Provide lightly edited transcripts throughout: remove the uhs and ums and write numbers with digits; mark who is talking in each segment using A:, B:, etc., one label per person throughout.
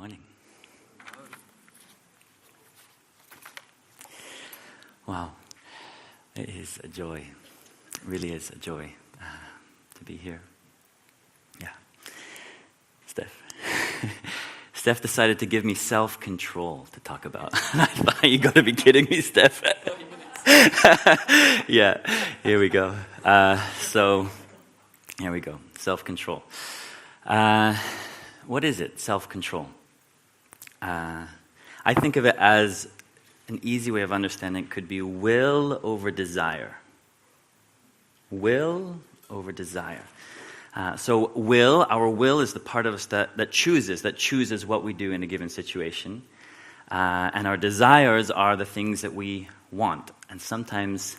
A: Morning. Wow, it is a joy. It really is a joy to be here. Yeah. Steph decided to give me self-control to talk about. I thought, you got to be kidding me, Steph. Yeah, here we go. So, here we go. Self-control. What is it, self-control? I think of it as an easy way of understanding it could be will over desire. Will over desire. So our will is the part of us that chooses what we do in a given situation. And our desires are the things that we want. And sometimes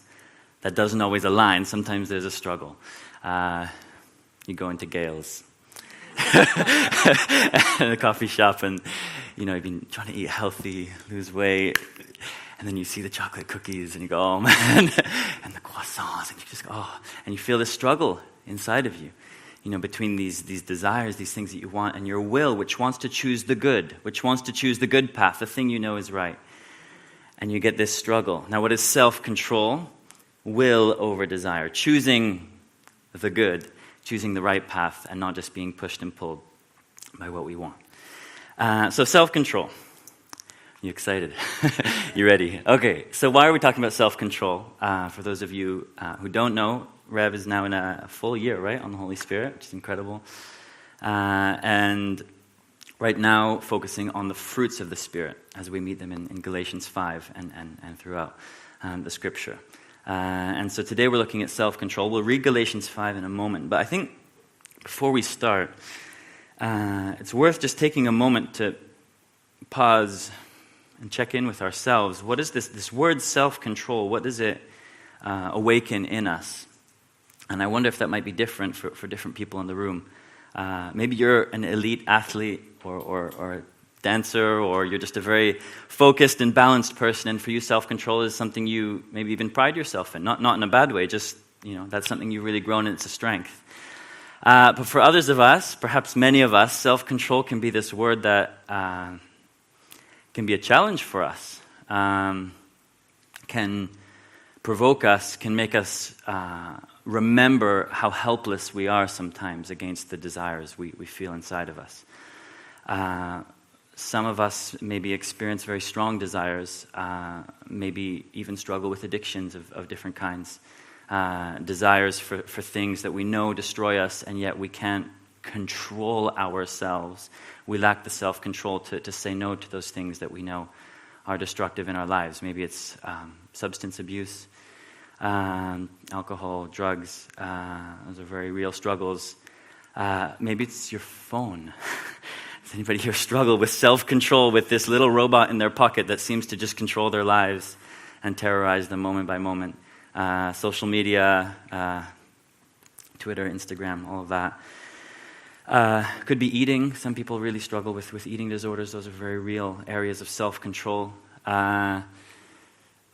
A: that doesn't always align. Sometimes there's a struggle. You go into Gail's in a coffee shop and, you've been trying to eat healthy, lose weight, and then you see the chocolate cookies and you go, oh man, and the croissants, and you just go, oh, and you feel this struggle inside of you, between these desires, these things that you want, and your will, which wants to choose the good, path, the thing you know is right. And you get this struggle. Now, what is self-control? Will over desire. Choosing the good, choosing the right path, and not just being pushed and pulled by what we want. So self-control. You excited? You ready? Okay, so why are we talking about self-control? For those of you who don't know, Rev is now in a full year, right, on the Holy Spirit, which is incredible. And right now, focusing on the fruits of the Spirit as we meet them in Galatians 5 and throughout the Scripture. And so today we're looking at self-control. We'll read Galatians 5 in a moment. But I think before we start, it's worth just taking a moment to pause and check in with ourselves. What is this word self-control? What does it awaken in us? And I wonder if that might be different for different people in the room. Maybe you're an elite athlete or a dancer, or you're just a very focused and balanced person, and for you, self-control is something you maybe even pride yourself in. Not in a bad way, just, that's something you've really grown in, it's a strength. But for others of us, perhaps many of us, self-control can be this word that can be a challenge for us, can provoke us, can make us remember how helpless we are sometimes against the desires we feel inside of us. Some of us maybe experience very strong desires, maybe even struggle with addictions of different kinds. Desires for things that we know destroy us, and yet we can't control ourselves. We lack the self-control to say no to those things that we know are destructive in our lives. Maybe it's substance abuse, alcohol, drugs. Those are very real struggles. Maybe it's your phone. Does anybody here struggle with self-control, with this little robot in their pocket that seems to just control their lives and terrorize them moment by moment? Social media, Twitter, Instagram, all of that. Could be eating. Some people really struggle with eating disorders. Those are very real areas of self-control.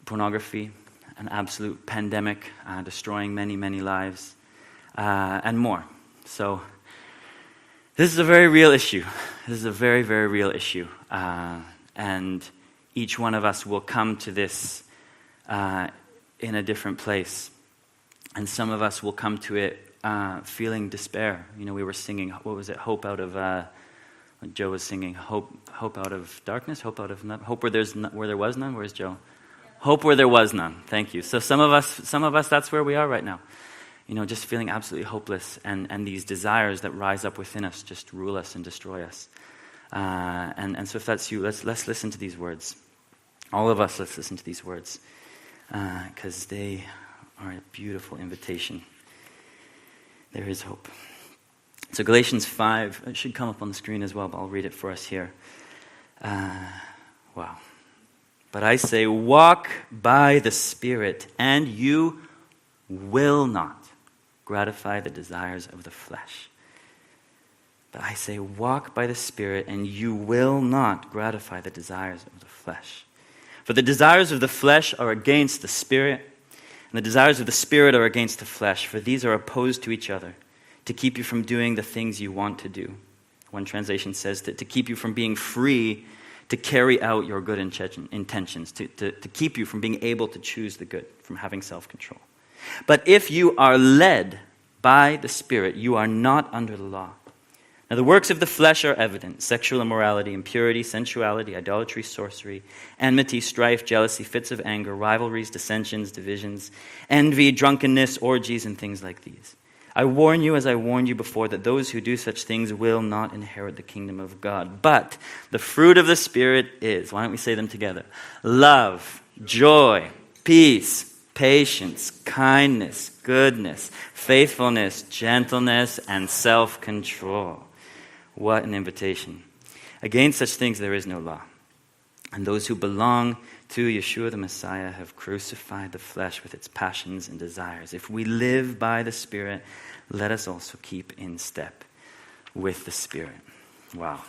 A: Pornography, an absolute pandemic, destroying many, many lives, and more. So this is a very real issue. This is a very, very real issue. And each one of us will come to this in a different place. And some of us will come to it feeling despair. We were singing, what was it? Hope out of, what Joe was singing, hope out of darkness, hope out of none, hope where there was none. Where's Joe? Yeah. Hope where there was none. Thank you. So some of us, that's where we are right now. Just feeling absolutely hopeless, and these desires that rise up within us just rule us and destroy us. And so if that's you, let's listen to these words. All of us, let's listen to these words, because they are a beautiful invitation. There is hope. So Galatians 5, it should come up on the screen as well, but I'll read it for us here. Wow. But I say, walk by the Spirit, and you will not gratify the desires of the flesh. But I say, walk by the Spirit, and you will not gratify the desires of the flesh. For the desires of the flesh are against the Spirit, and the desires of the Spirit are against the flesh, for these are opposed to each other, to keep you from doing the things you want to do. One translation says to keep you from being free to carry out your good intentions, to keep you from being able to choose the good, from having self-control. But if you are led by the Spirit, you are not under the law. Now the works of the flesh are evident: sexual immorality, impurity, sensuality, idolatry, sorcery, enmity, strife, jealousy, fits of anger, rivalries, dissensions, divisions, envy, drunkenness, orgies, and things like these. I warn you, as I warned you before, that those who do such things will not inherit the kingdom of God. But the fruit of the Spirit is, why don't we say them together? Love, joy, peace, patience, kindness, goodness, faithfulness, gentleness, and self-control. What an invitation. Against such things there is no law. And those who belong to Yeshua the Messiah have crucified the flesh with its passions and desires. If we live by the Spirit, let us also keep in step with the Spirit. Wow.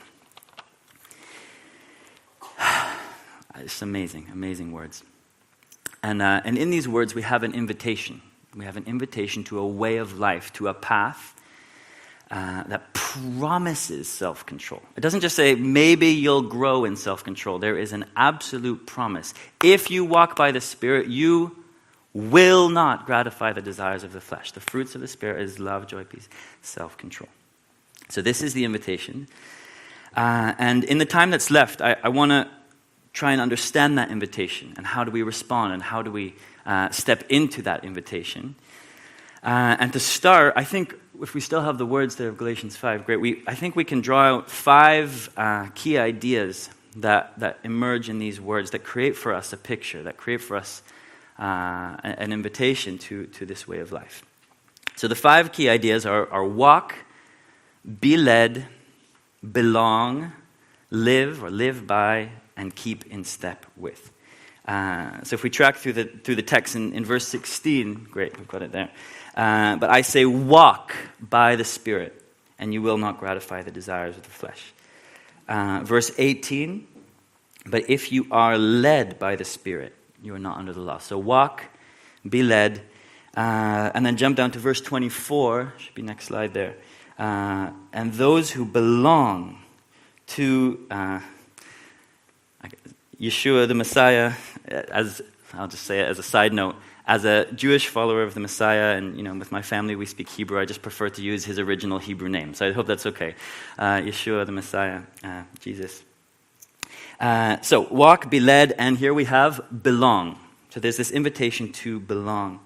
A: It's amazing, amazing words. And in these words we have an invitation. We have an invitation to a way of life, to a path that promises self-control. It doesn't just say, maybe you'll grow in self-control. There is an absolute promise. If you walk by the Spirit, you will not gratify the desires of the flesh. The fruits of the Spirit is love, joy, peace, self-control. So this is the invitation. And in the time that's left, I want to try and understand that invitation. And how do we respond? And how do we step into that invitation? And to start, I think if we still have the words there of Galatians 5, great. I think we can draw out 5 key ideas that emerge in these words that create for us a picture, that create for us an invitation to this way of life. So the 5 key ideas are walk, be led, belong, live or live by, and keep in step with. So if we track through the text in verse 16, great, we've got it there. But I say, walk by the Spirit, and you will not gratify the desires of the flesh. Verse 18, but if you are led by the Spirit, you are not under the law. So walk, be led, and then jump down to verse 24, should be next slide there. And those who belong to Yeshua the Messiah, as I'll just say it as a side note, as a Jewish follower of the Messiah, and with my family we speak Hebrew, I just prefer to use his original Hebrew name. So I hope that's okay. Yeshua the Messiah, Jesus. So walk, be led, and here we have belong. So there's this invitation to belong.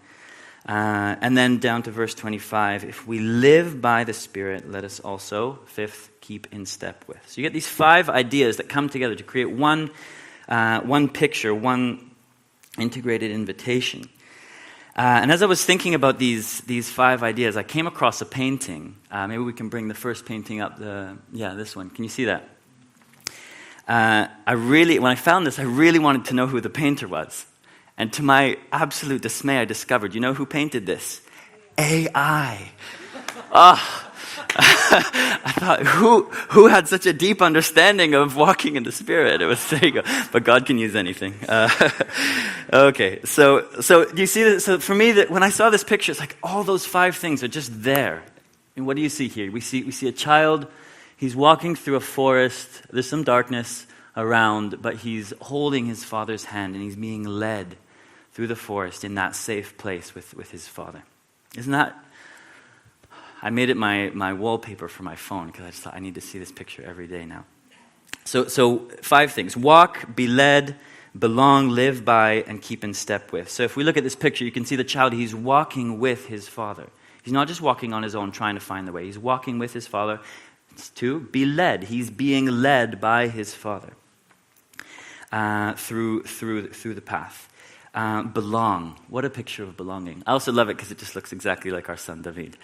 A: And then down to verse 25, if we live by the Spirit, let us also, 5th, keep in step with. So you get these 5 ideas that come together to create one picture, one integrated invitation. And as I was thinking about these 5 ideas, I came across a painting. Maybe we can bring the first painting up. This one. Can you see that? When I found this, I really wanted to know who the painter was. And to my absolute dismay, I discovered, you know who painted this? AI. I thought, who had such a deep understanding of walking in the Spirit? It was, there you go. But God can use anything. Okay, so do you see this? So for me, when I saw this picture, it's like all those 5 things are just there. And what do you see here? We see a child. He's walking through a forest. There's some darkness around, but he's holding his father's hand, and he's being led through the forest in that safe place with his father. Isn't that? I made it my wallpaper for my phone because I just thought I need to see this picture every day now. So 5 things: walk, be led, belong, live by, and keep in step with. So if we look at this picture, you can see the child, he's walking with his father. He's not just walking on his own trying to find the way. He's walking with his father. It's 2, be led. He's being led by his father through the path. Belong. What a picture of belonging. I also love it because it just looks exactly like our son David.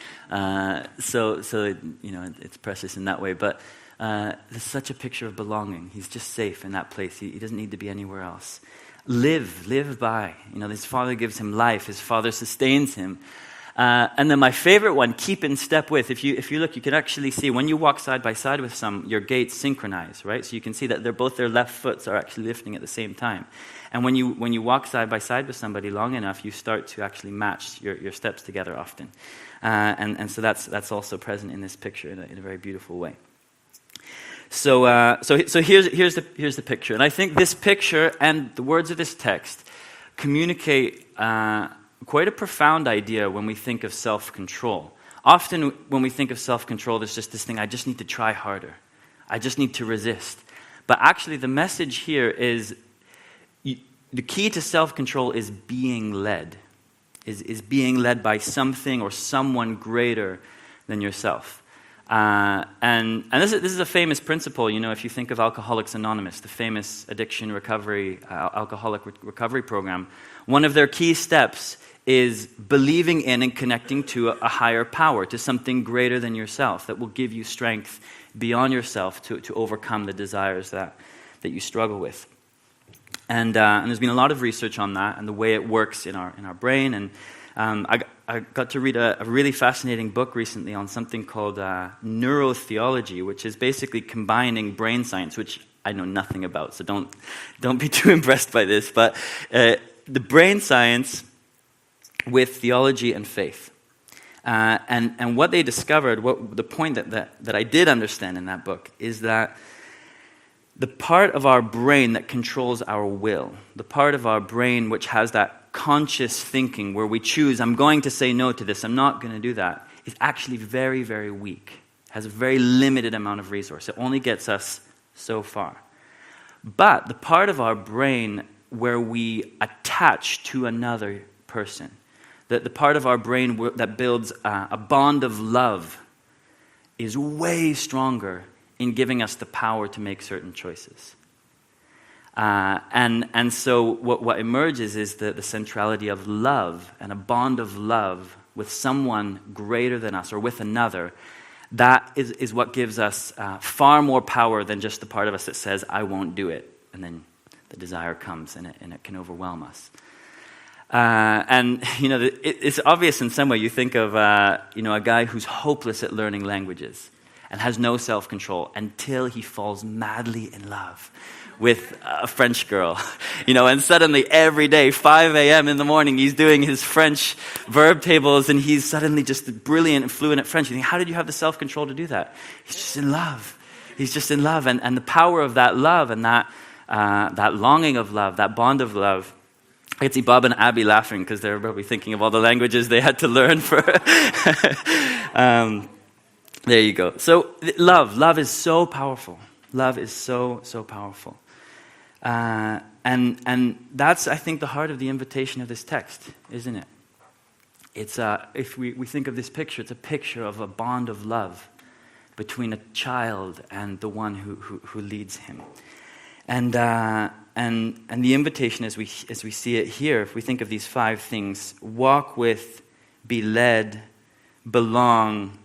A: So it's precious in that way. But there's such a picture of belonging. He's just safe in that place. He doesn't need to be anywhere else. Live by. His father gives him life. His father sustains him. And then my favorite one, keep in step with. If you look, you can actually see when you walk side by side with your gaits synchronize, right? So you can see that their left foots are actually lifting at the same time. And when you walk side by side with somebody long enough, you start to actually match your steps together often. And so that's also present in this picture in a very beautiful way. So here's the picture, and I think this picture and the words of this text communicate quite a profound idea when we think of self-control. Often when we think of self-control, there's just this thing: I just need to try harder, I just need to resist. But actually, the message here is the key to self-control is being led, is being led by something or someone greater than yourself. And this is a famous principle. You know, if you think of Alcoholics Anonymous, the famous addiction recovery, alcoholic recovery program, one of their key steps is believing in and connecting to a higher power, to something greater than yourself that will give you strength beyond yourself to overcome the desires that you struggle with. And there's been a lot of research on that and the way it works in our brain. And I got to read a really fascinating book recently on something called neurotheology, which is basically combining brain science, which I know nothing about, so don't be too impressed by this. But the brain science with theology and faith. And what they discovered, the point that I did understand in that book, is that the part of our brain that controls our will, the part of our brain which has that conscious thinking where we choose, I'm going to say no to this, I'm not going to do that, is actually very, very weak, has a very limited amount of resource. It only gets us so far. But the part of our brain where we attach to another person, the part of our brain that builds a bond of love, is way stronger in giving us the power to make certain choices. And so what emerges is the centrality of love and a bond of love with someone greater than us or with another. That is what gives us far more power than just the part of us that says, I won't do it. And then the desire comes and it can overwhelm us. And, you know, it's obvious in some way. You think of, a guy who's hopeless at learning languages and has no self-control until he falls madly in love with a French girl, and suddenly every day, 5 a.m. in the morning, he's doing his French verb tables and he's suddenly just brilliant and fluent at French. You think, how did you have the self-control to do that? He's just in love. He's just in love. And the power of that love and that longing of love, that bond of love. I could see Bob and Abby laughing because they're probably thinking of all the languages they had to learn for. There you go. So love is so powerful. Love is so, so powerful. And that's, I think, the heart of the invitation of this text, isn't it? It's if we think of this picture, it's a picture of a bond of love between a child and the one who leads him. And the invitation as we see it here, if we think of these 5 things: walk with, be led, belong,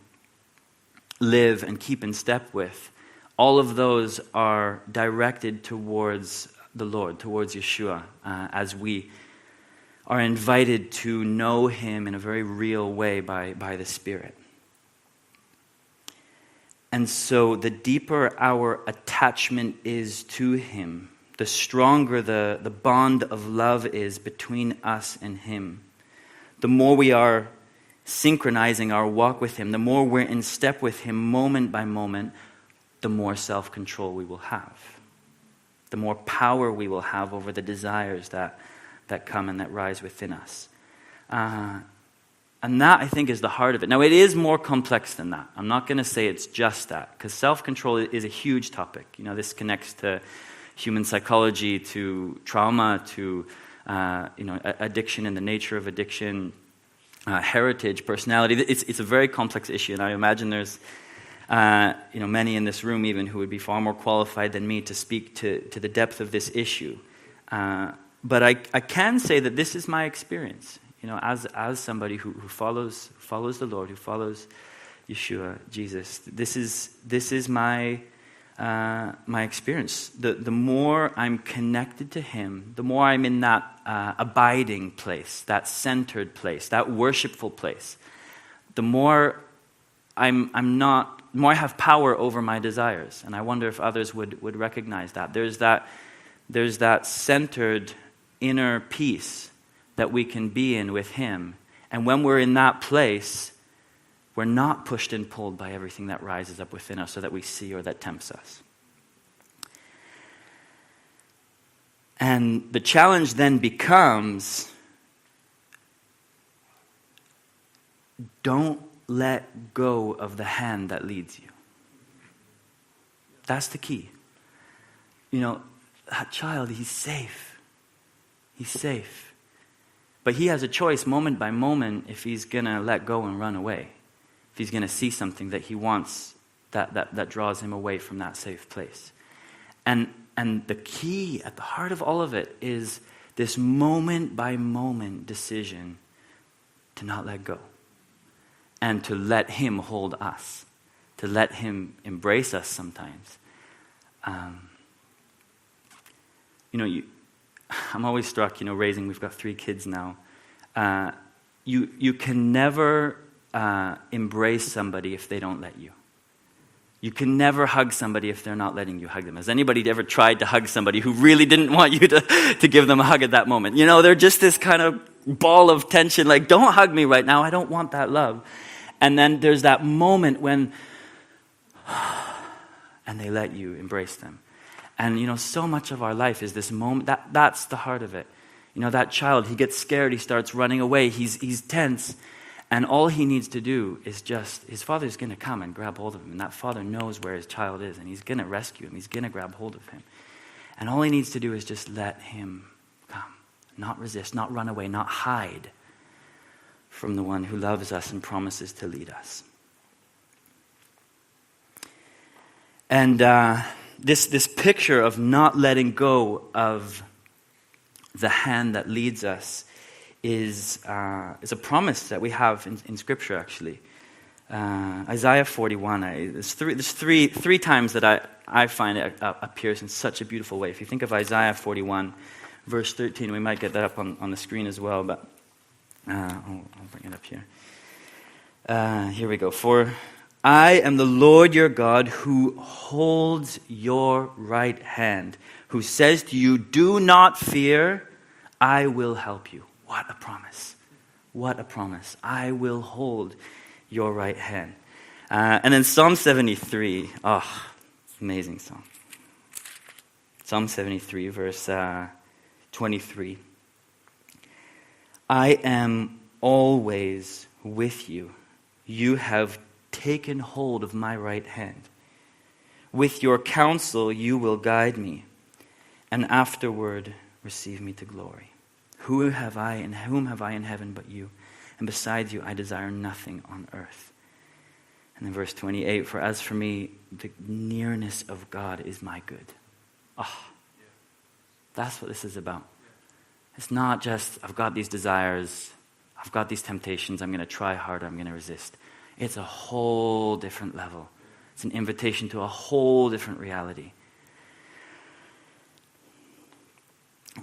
A: live, and keep in step with, all of those are directed towards the Lord, towards Yeshua, as we are invited to know him in a very real way by the Spirit. And so the deeper our attachment is to him, the stronger the bond of love is between us and him. The more we are synchronizing our walk with him, the more we're in step with him moment by moment, the more self-control we will have. The more power we will have over the desires that come and that rise within us. And that, I think, is the heart of it. Now, it is more complex than that. I'm not going to say it's just that, because self-control is a huge topic. This connects to human psychology, to trauma, to addiction and the nature of addiction, heritage, personality. It's a very complex issue, and I imagine there's many in this room even who would be far more qualified than me to speak to the depth of this issue. But I can say that this is my experience. As somebody who follows the Lord, who follows Yeshua, Jesus. This is my experience. The more I'm connected to him, the more I'm in that abiding place, that centered place, that worshipful place, the more the more I have power over my desires. And I wonder if others would recognize that. There's that centered inner peace that we can be in with him. And when we're in that place, we're not pushed and pulled by everything that rises up within us or that we see or that tempts us. And the challenge then becomes, don't let go of the hand that leads you. That's the key. That child, he's safe. He's safe. But he has a choice moment by moment if he's going to let go and run away. If he's going to see something that he wants that draws him away from that safe place. And the key at the heart of all of it is this moment by moment decision to not let go. And to let him hold us. To let him embrace us sometimes. I'm always struck, raising, we've got 3 kids now. You can never embrace somebody if they don't let you. You can never hug somebody if they're not letting you hug them. Has anybody ever tried to hug somebody who really didn't want you to give them a hug at that moment? They're just this kind of ball of tension, like, don't hug me right now, I don't want that love. And then there's that moment when, and they let you embrace them. And so much of our life is this moment, that's the heart of it. That child, he gets scared, he starts running away, he's tense. And all he needs to do is his father's going to come and grab hold of him. And that father knows where his child is, and he's going to rescue him. He's going to grab hold of him. And all he needs to do is just let him come. Not resist, not run away, not hide from the one who loves us and promises to lead us. And this picture of not letting go of the hand that leads us is a promise that we have in Scripture, actually. Isaiah 41, there's three times that I find it appears in such a beautiful way. If you think of Isaiah 41, verse 13, we might get that up on the screen as well, but I'll bring it up here. Here we go. For I am the Lord your God who holds your right hand, who says to you, do not fear, I will help you. What a promise. What a promise. I will hold your right hand. And then Psalm 73. Oh, amazing song. Psalm 73, verse 23. I am always with you. You have taken hold of my right hand. With your counsel you will guide me, and afterward receive me to glory. Whom have I in heaven but you? And besides you I desire nothing on earth. And then verse 28, for as for me, the nearness of God is my good. Oh, that's what this is about. It's not just, I've got these desires, I've got these temptations, I'm going to try harder, I'm going to resist. It's a whole different level. It's an invitation to a whole different reality.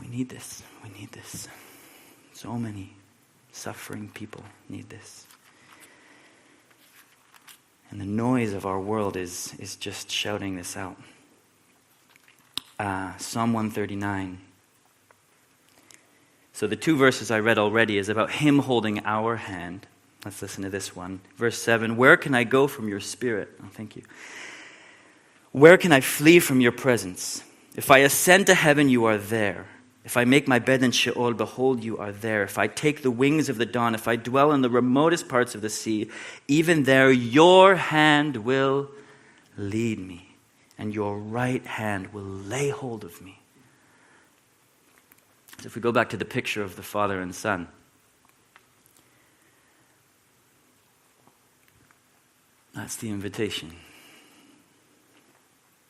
A: We need this. We need this. So many suffering people need this. And the noise of our world is just shouting this out. Psalm 139. So the 2 verses I read already is about him holding our hand. Let's listen to this one. Verse 7, where can I go from your spirit? Oh, thank you. Where can I flee from your presence? If I ascend to heaven, you are there. If I make my bed in Sheol, behold, you are there. If I take the wings of the dawn, if I dwell in the remotest parts of the sea, even there your hand will lead me, and your right hand will lay hold of me. So if we go back to the picture of the Father and Son, that's the invitation.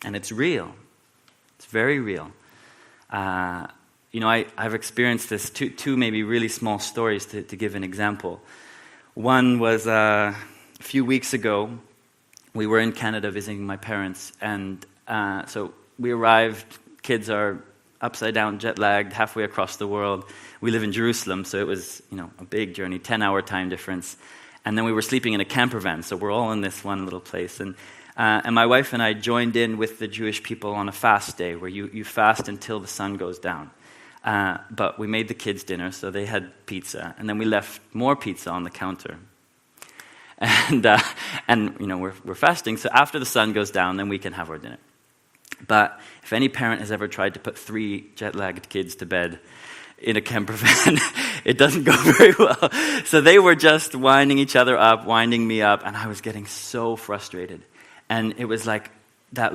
A: And it's real. It's very real. I've experienced this, two maybe really small stories to give an example. One was a few weeks ago, we were in Canada visiting my parents, and so we arrived, kids are upside down, jet-lagged, halfway across the world. We live in Jerusalem, so it was a big journey, 10-hour time difference. And then we were sleeping in a camper van, so we're all in this one little place. And my wife and I joined in with the Jewish people on a fast day, where you fast until the sun goes down. But we made the kids dinner, so they had pizza, and then we left more pizza on the counter. And we're fasting, so after the sun goes down, then we can have our dinner. But if any parent has ever tried to put 3 jet-lagged kids to bed in a camper van, it doesn't go very well. So they were just winding each other up, winding me up, and I was getting so frustrated. And it was like that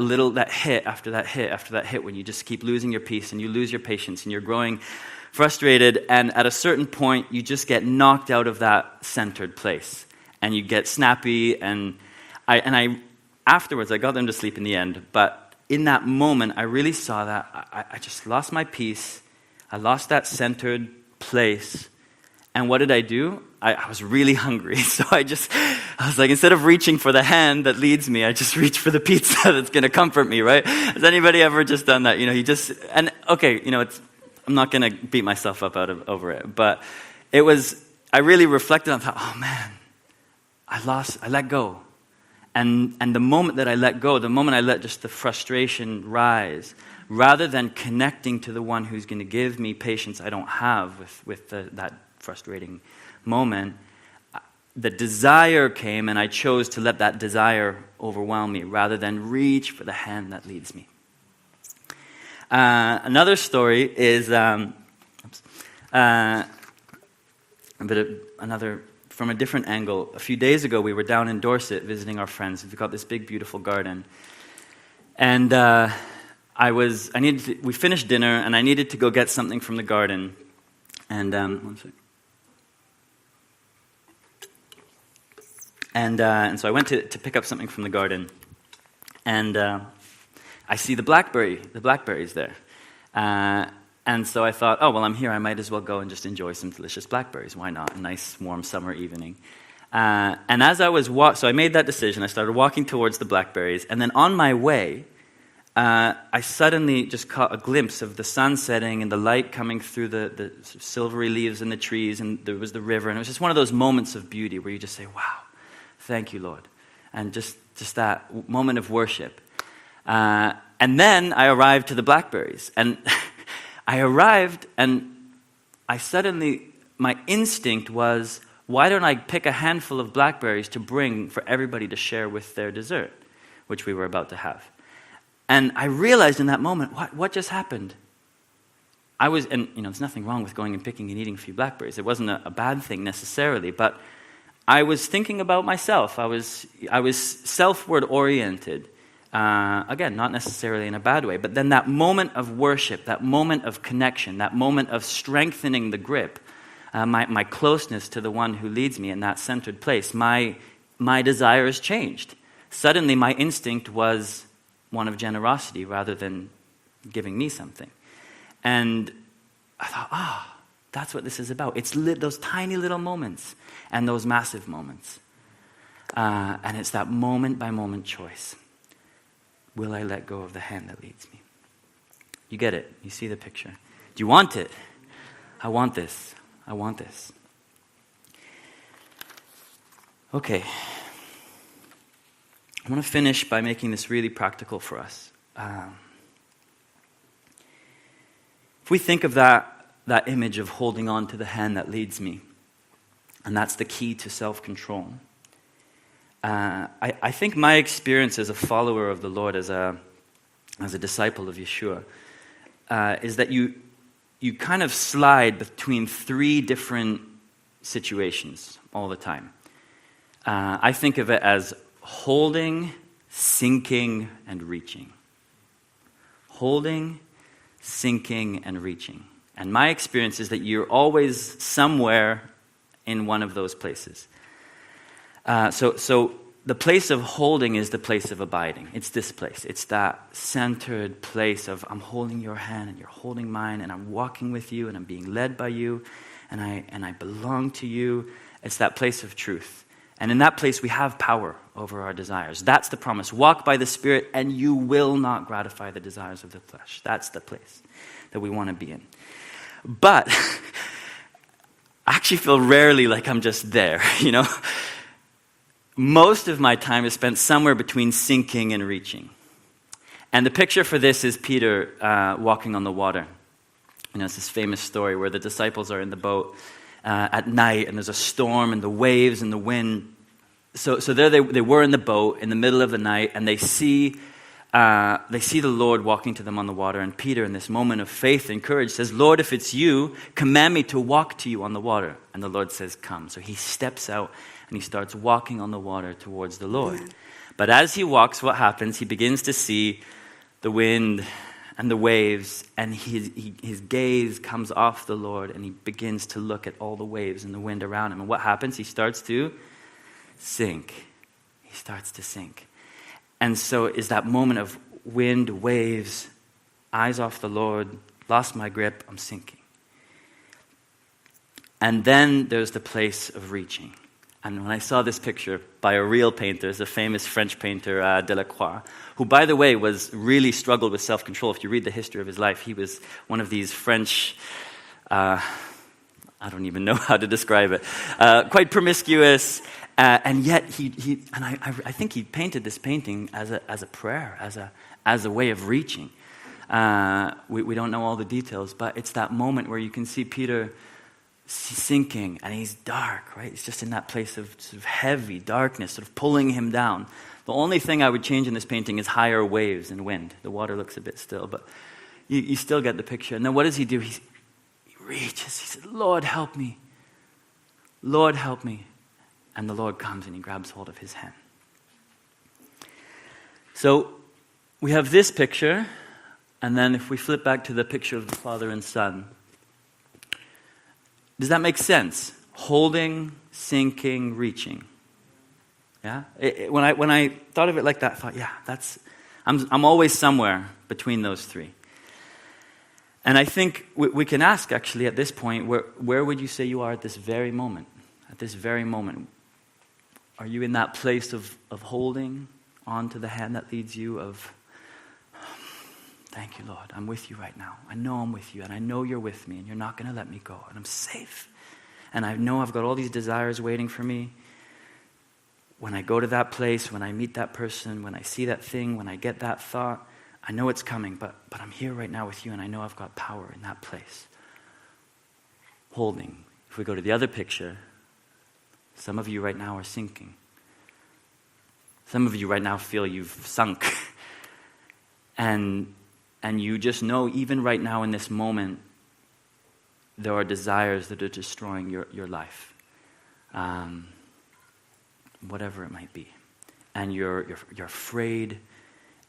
A: hit after that hit after that hit when you just keep losing your peace and you lose your patience and you're growing frustrated, and at a certain point you just get knocked out of that centered place and you get snappy, and I afterwards I got them to sleep in the end, but in that moment I really saw that I just lost my peace. I lost that centered place. And what did I do? I was really hungry. So I was like, instead of reaching for the hand that leads me, I just reached for the pizza that's going to comfort me, right? Has anybody ever just done that? I'm not going to beat myself up over it. But I really reflected on, thought, oh man, I let go. And the moment that I let go, the moment I let just the frustration rise, rather than connecting to the one who's going to give me patience I don't have with that frustrating moment, the desire came, and I chose to let that desire overwhelm me rather than reach for the hand that leads me. Another story is from a different angle. A few days ago, we were down in Dorset visiting our friends. We've got this big, beautiful garden, and we finished dinner, and I needed to go get something from the garden. And one second. And so I went to pick up something from the garden, and I see the blackberries there. And so I thought, oh, well, I'm here. I might as well go and just enjoy some delicious blackberries. Why not? A nice, warm summer evening. And as I was so I made that decision. I started walking towards the blackberries, and then on my way, I suddenly just caught a glimpse of the sun setting and the light coming through the silvery leaves in the trees, and there was the river, and it was just one of those moments of beauty where you just say, wow, thank you, Lord. And just that moment of worship. And then I arrived to the blackberries, and I arrived, and my instinct was, why don't I pick a handful of blackberries to bring for everybody to share with their dessert, which we were about to have. And I realized in that moment, what just happened? There's nothing wrong with going and picking and eating a few blackberries. It wasn't a bad thing necessarily, but I was thinking about myself. I was self-word oriented. Again, not necessarily in a bad way, but then that moment of worship, that moment of connection, that moment of strengthening the grip, my closeness to the one who leads me in that centered place, my desires changed. Suddenly my instinct was one of generosity rather than giving me something. And I thought, that's what this is about. It's those tiny little moments and those massive moments. And it's that moment-by-moment choice. Will I let go of the hand that leads me? You get it. You see the picture. Do you want it? I want this. I want this. Okay. I want to finish by making this really practical for us. If we think of that image of holding on to the hand that leads me, and that's the key to self-control, I think my experience as a follower of the Lord, as a disciple of Yeshua, is that you kind of slide between 3 different situations all the time. I think of it as holding, sinking, and reaching. Holding, sinking, and reaching. And my experience is that you're always somewhere in one of those places. So the place of holding is the place of abiding. It's this place. It's that centered place of I'm holding your hand and you're holding mine, and I'm walking with you and I'm being led by you, and I belong to you. It's that place of truth. And in that place we have power over our desires. That's the promise. Walk by the Spirit and you will not gratify the desires of the flesh. That's the place that we want to be in. But I actually feel rarely like I'm just there, Most of my time is spent somewhere between sinking and reaching. And the picture for this is Peter walking on the water. It's this famous story where the disciples are in the boat at night, and there's a storm and the waves and the wind. So there they were in the boat in the middle of the night, and they see they see the Lord walking to them on the water, and Peter, in this moment of faith and courage, says, Lord, if it's you, command me to walk to you on the water. And the Lord says, come. So he steps out and he starts walking on the water towards the Lord. But as he walks, what happens? He begins to see the wind and the waves, and his gaze comes off the Lord, and he begins to look at all the waves and the wind around him. And what happens? He starts to sink. He starts to sink. And so is that moment of wind, waves, eyes off the Lord, lost my grip, I'm sinking. And then there's the place of reaching. And when I saw this picture by a real painter, it's a famous French painter, Delacroix, who, by the way, really struggled with self-control. If you read the history of his life, he was one of these French, I don't even know how to describe it, quite promiscuous, and yet I think he painted this painting as a prayer, as a way of reaching. We don't know all the details, but it's that moment where you can see Peter sinking, and he's dark, right? He's just in that place of sort of heavy darkness, sort of pulling him down. The only thing I would change in this painting is higher waves and wind. The water looks a bit still, but you still get the picture. And then what does he do? He reaches. He says, Lord, help me. Lord, help me. And the Lord comes and he grabs hold of his hand. So we have this picture, and then if we flip back to the picture of the Father and Son, does that make sense? Holding, sinking, reaching. Yeah. When I thought of it like that, I thought, yeah, I'm always somewhere between those three. And I think we can ask actually at this point, where would you say you are at this very moment? At this very moment, are you in that place of holding on to the hand that leads you? Of thank you, Lord. I'm with you right now. I know I'm with you, and I know you're with me, and you're not going to let me go, and I'm safe. And I know I've got all these desires waiting for me. When I go to that place, when I meet that person, when I see that thing, when I get that thought, I know it's coming, but I'm here right now with you, and I know I've got power in that place. Holding. If we go to the other picture, some of you right now are sinking. Some of you right now feel you've sunk. And you just know, even right now in this moment, there are desires that are destroying your life. Whatever it might be. And you're afraid,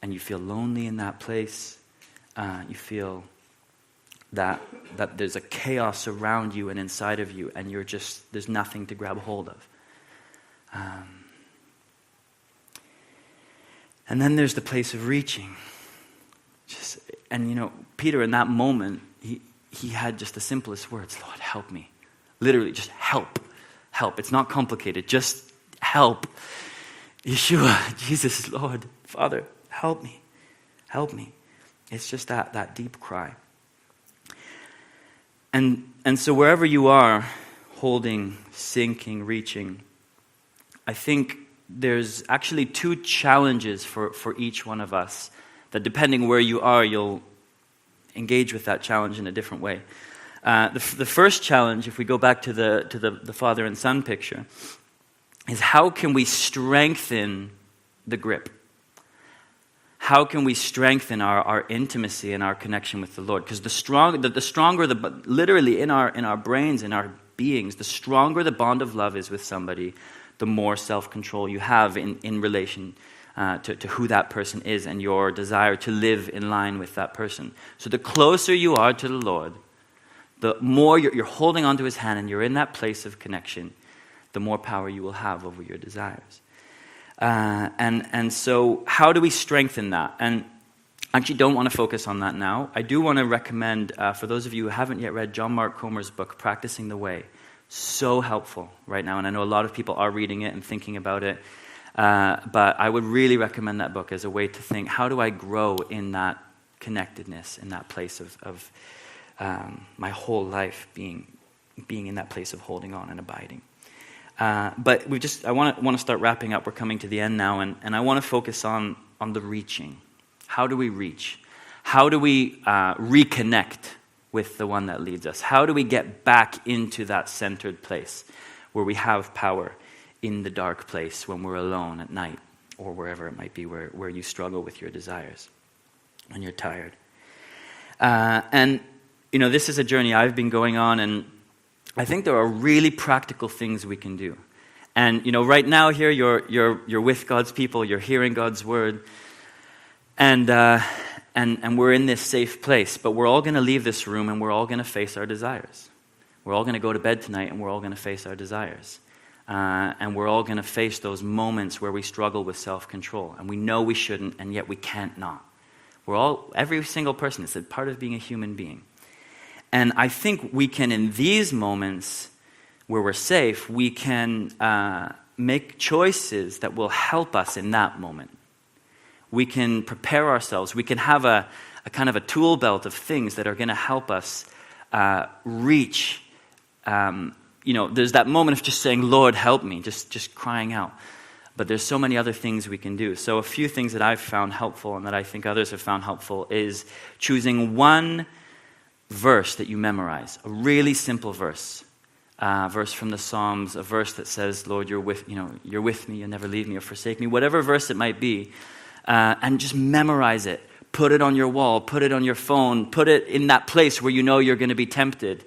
A: and you feel lonely in that place. You feel that there's a chaos around you and inside of you, and there's nothing to grab hold of. And then there's the place of reaching. And Peter in that moment, he had just the simplest words, Lord, help me. Literally, just help. Help. It's not complicated. Just help. Yeshua, Jesus, Lord, Father, help me. Help me. It's just that deep cry. And so wherever you are, holding, sinking, reaching, I think there's actually two challenges for each one of us that depending where you are, you'll engage with that challenge in a different way. The first challenge, if we go back to the Father and Son picture, is how can we strengthen the grip? How can we strengthen our intimacy and our connection with the Lord? Because the stronger, literally in our brains, in our beings, the stronger the bond of love is with somebody, the more self-control you have in relation to who that person is and your desire to live in line with that person. So the closer you are to the Lord, the more you're holding onto his hand and you're in that place of connection, the more power you will have over your desires. And so how do we strengthen that? And I actually don't want to focus on that now. I do want to recommend, for those of you who haven't yet read John Mark Comer's book, Practicing the Way. So helpful right now. And I know a lot of people are reading it and thinking about it. But I would really recommend that book as a way to think, how do I grow in that connectedness, in that place of my whole life being in that place of holding on and abiding. But I want to start wrapping up. We're coming to the end now, and I want to focus on the reaching. How do we reach? How do we reconnect with the one that leads us? How do we get back into that centered place where we have power in the dark place when we're alone at night? or wherever it might be where you struggle with your desires when you're tired. And, this is a journey I've been going on, and I think there are really practical things we can do. And, right now here, you're with God's people, you're hearing God's word, and we're in this safe place, but we're all going to leave this room, and we're all going to face our desires. We're all going to go to bed tonight, and we're all going to face our desires. And we're all going to face those moments where we struggle with self-control, and we know we shouldn't, and yet we can't not. Every single person, it's a part of being a human being. And I think we can, in these moments where we're safe, we can make choices that will help us in that moment. We can prepare ourselves. We can have a kind of a tool belt of things that are going to help us reach. There's that moment of just saying, Lord, help me, just crying out. But there's so many other things we can do. So a few things that I've found helpful and that I think others have found helpful is choosing one verse that you memorize, a really simple verse. Verse from the Psalms, a verse that says, Lord, you're with me, you'll never leave me or forsake me, whatever verse it might be, and just memorize it. Put it on your wall, put it on your phone, put it in that place where you know you're going to be tempted.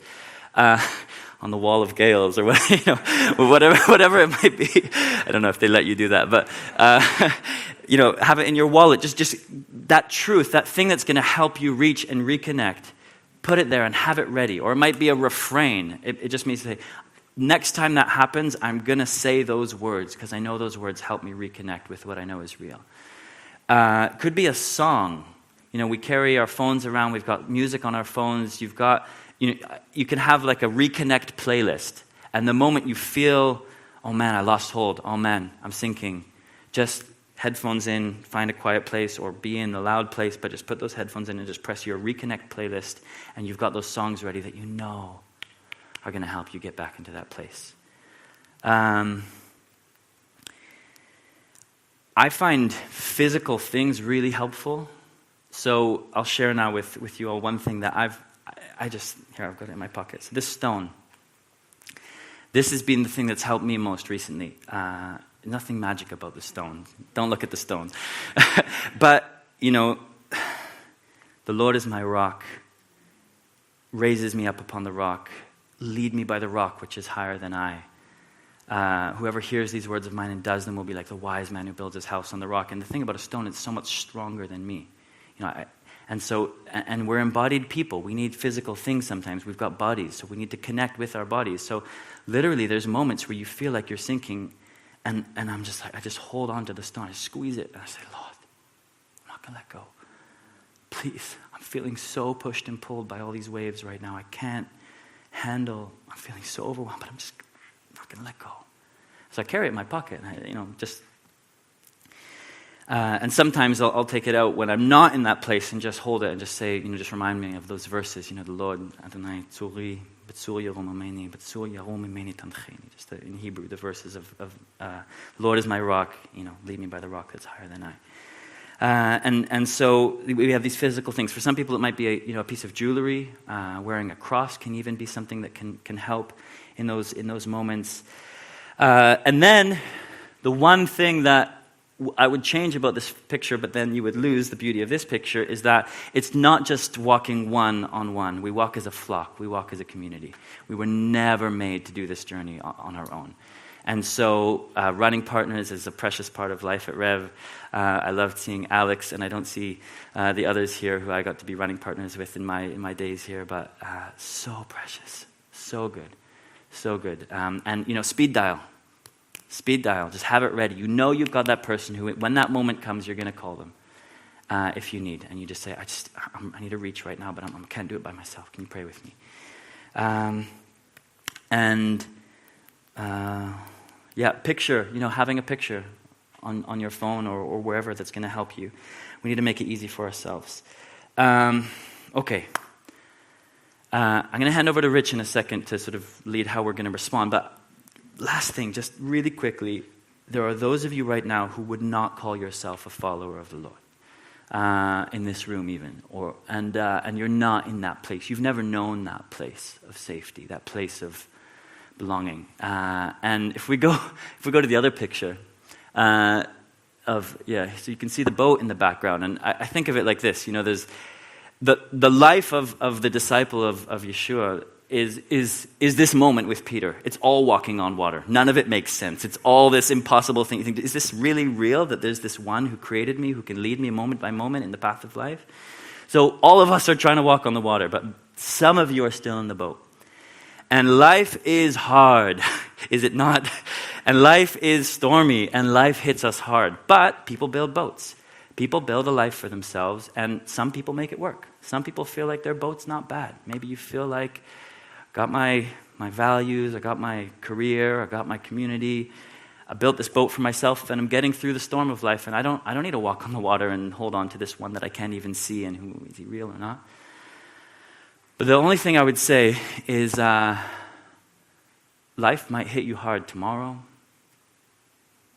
A: On the wall of Gales or whatever it might be. I don't know if they let you do that, but have it in your wallet. Just that truth, that thing that's going to help you reach and reconnect. Put it there and have it ready. Or it might be a refrain. It just means to say, next time that happens, I'm going to say those words because I know those words help me reconnect with what I know is real. It could be a song. We carry our phones around. We've got music on our phones. You've got, you can have like a reconnect playlist. And the moment you feel, oh man, I lost hold. Oh man, I'm sinking. Just headphones in, find a quiet place or be in a loud place, but just put those headphones in and just press your reconnect playlist, and you've got those songs ready that you know are going to help you get back into that place. I find physical things really helpful. So I'll share now with you all one thing that I've got it in my pocket. So this stone. This has been the thing that's helped me most recently. Nothing magic about the stone. Don't look at the stone. But, the Lord is my rock, raises me up upon the rock, lead me by the rock which is higher than I. Whoever hears these words of mine and does them will be like the wise man who builds his house on the rock. And the thing about a stone, it's so much stronger than me. And we're embodied people. We need physical things sometimes. We've got bodies, so we need to connect with our bodies. So literally there's moments where you feel like you're sinking, and I'm just like, I just hold on to the stone, I squeeze it, and I say, Lord, I'm not going to let go. Please, I'm feeling so pushed and pulled by all these waves right now. I can't handle, I'm feeling so overwhelmed, but I'm just not going to let go. So I carry it in my pocket, and and sometimes I'll take it out when I'm not in that place and just hold it and just say, just remind me of those verses, the Lord, Adonai, Tzuri, B'tzur Yarom Ameni, B'tzur Yarom Ameni Tancheni. Just in Hebrew, the verses of Lord is my rock, lead me by the rock that's higher than I. And so we have these physical things. For some people, it might be a piece of jewelry. Wearing a cross can even be something that can help in those moments. And then the one thing that I would change about this picture, but then you would lose the beauty of this picture, is that it's not just walking one-on-one. We walk as a flock. We walk as a community. We were never made to do this journey on our own. And so running partners is a precious part of life at Rev. I loved seeing Alex, and I don't see the others here who I got to be running partners with in my days here, but so precious, so good, so good. And speed dial. Speed dial, just have it ready. You've got that person who, when that moment comes, you're going to call them if you need. And you just say, I need to reach right now, but I can't do it by myself. Can you pray with me? Picture, having a picture on your phone or wherever that's going to help you. We need to make it easy for ourselves. Okay. I'm going to hand over to Rich in a second to sort of lead how we're going to respond, but last thing, just really quickly, there are those of you right now who would not call yourself a follower of the Lord, in this room even, and you're not in that place. You've never known that place of safety, that place of belonging. And if we go to the other picture, a so you can see the boat in the background. And I think of it like this, there's the life of the disciple of Yeshua is this moment with Peter. It's all walking on water. None of it makes sense. It's all this impossible thing. You think, is this really real, that there's this one who created me, who can lead me moment by moment in the path of life? So all of us are trying to walk on the water, but some of you are still in the boat. And life is hard, is it not? And life is stormy, and life hits us hard. But people build boats. People build a life for themselves, and some people make it work. Some people feel like their boat's not bad. Maybe you feel like, got my values, I got my career, I got my community, I built this boat for myself, and I'm getting through the storm of life, and I don't need to walk on the water and hold on to this one that I can't even see, and who is he real or not? But the only thing I would say is life might hit you hard tomorrow.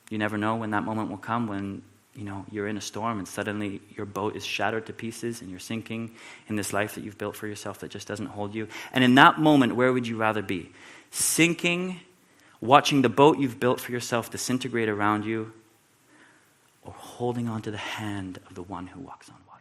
A: You never know when that moment will come when you're in a storm and suddenly your boat is shattered to pieces and you're sinking in this life that you've built for yourself that just doesn't hold you. And in that moment, where would you rather be? Sinking, watching the boat you've built for yourself disintegrate around you, or holding on to the hand of the one who walks on water?